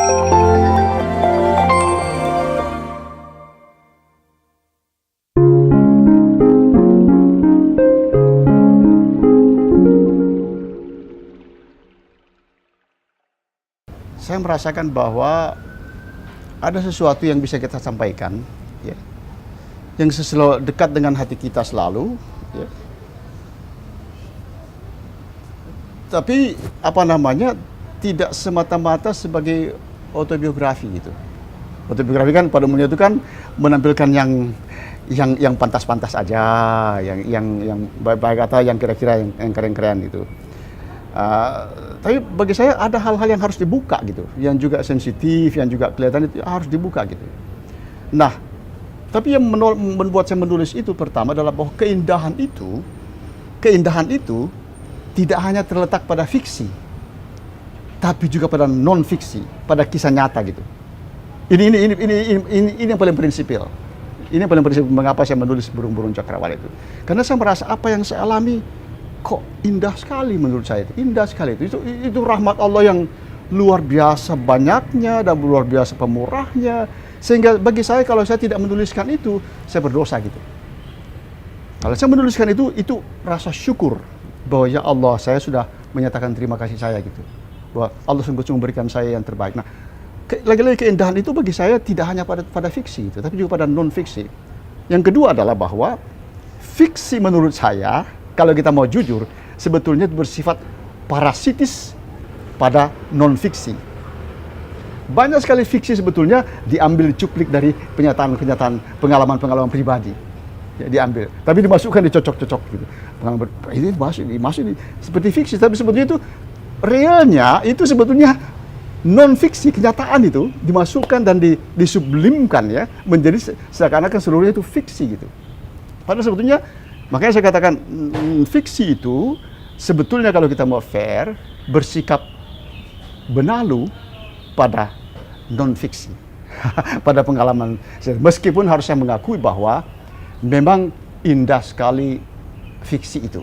Saya merasakan bahwa ada sesuatu yang bisa kita sampaikan, ya, yang selalu dekat dengan hati kita selalu, ya. Tapi tidak semata-mata sebagai autobiografi gitu. Autobiografi kan pada umumnya itu kan menampilkan yang pantas-pantas aja, yang baik-baik atau yang kira-kira yang keren-keren gitu. Tapi bagi saya ada hal-hal yang harus dibuka gitu, yang juga sensitif, yang juga kelihatan itu harus dibuka gitu. Nah, tapi yang membuat saya menulis itu pertama adalah bahwa keindahan itu tidak hanya terletak pada fiksi, tapi juga pada non fiksi, pada kisah nyata gitu. Ini yang paling prinsipil. Ini yang paling prinsipil mengapa saya menulis Burung-Burung Cakrawala itu. Karena saya merasa apa yang saya alami kok indah sekali menurut saya itu. Indah sekali itu rahmat Allah yang luar biasa banyaknya dan luar biasa pemurahnya. Sehingga bagi saya kalau saya tidak menuliskan itu, saya berdosa gitu. Kalau saya menuliskan itu rasa syukur bahwa ya Allah, saya sudah menyatakan terima kasih saya gitu. Bahwa Allah sungguh-sungguh memberikan saya yang terbaik. Nah, lagi-lagi keindahan itu bagi saya tidak hanya pada fiksi itu, tapi juga pada non fiksi. Yang kedua adalah bahwa fiksi menurut saya, kalau kita mau jujur, sebetulnya bersifat parasitis pada non-fiksi. Banyak sekali fiksi sebetulnya diambil cuplik dari pengalaman-pengalaman pribadi. Ya, diambil, tapi dimasukkan, dicocok-cocok gitu. Ini masuk seperti fiksi, tapi sebetulnya itu realnya itu sebetulnya non-fiksi, kenyataan itu dimasukkan dan disublimkan ya, menjadi seakan-akan seluruhnya itu fiksi gitu. Padahal sebetulnya makanya saya katakan fiksi itu sebetulnya kalau kita mau fair bersikap benalu pada non-fiksi, pada pengalaman. Meskipun harus saya mengakui bahwa memang indah sekali fiksi itu.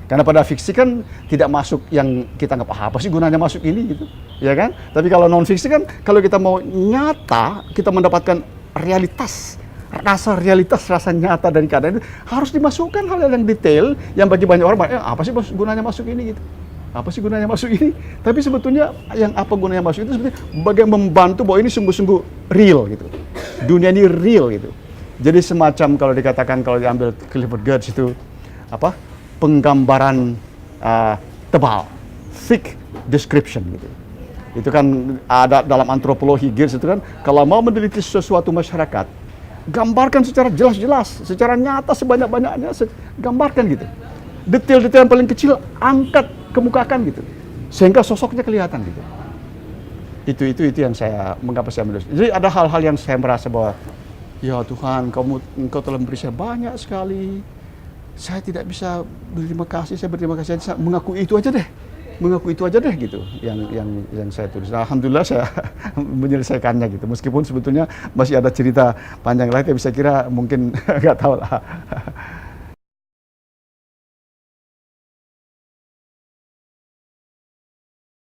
Karena pada fiksi kan tidak masuk yang kita nggak paham, apa sih gunanya masuk ini gitu, ya kan? Tapi kalau non-fiksi kan kalau kita mau nyata, kita mendapatkan rasa nyata dari keadaan itu harus dimasukkan hal-hal yang detail yang bagi banyak orang apa sih gunanya masuk ini gitu, apa sih gunanya masuk ini, tapi sebetulnya yang apa gunanya masuk itu sebetulnya bagaimana membantu bahwa ini sungguh-sungguh real gitu, dunia ini real gitu. Jadi semacam kalau dikatakan, kalau diambil Clifford Geertz itu apa, penggambaran tebal, thick description gitu. Itu kan ada dalam antropologi Geertz itu kan, kalau mau meneliti sesuatu masyarakat, gambarkan secara jelas-jelas, secara nyata sebanyak-banyaknya, gambarkan gitu. Detail-detail yang paling kecil angkat, kemukakan gitu, sehingga sosoknya kelihatan gitu. Itu yang mengapa saya menulis. Jadi ada hal-hal yang saya merasa bahwa ya Tuhan, Engkau telah memberi saya banyak sekali. Saya tidak bisa berterima kasih, saya berterima kasih, saya mengaku itu aja deh gitu yang saya tulis. Alhamdulillah saya menyelesaikannya gitu. Meskipun sebetulnya masih ada cerita panjang lain, tapi saya kira mungkin nggak tahu lah.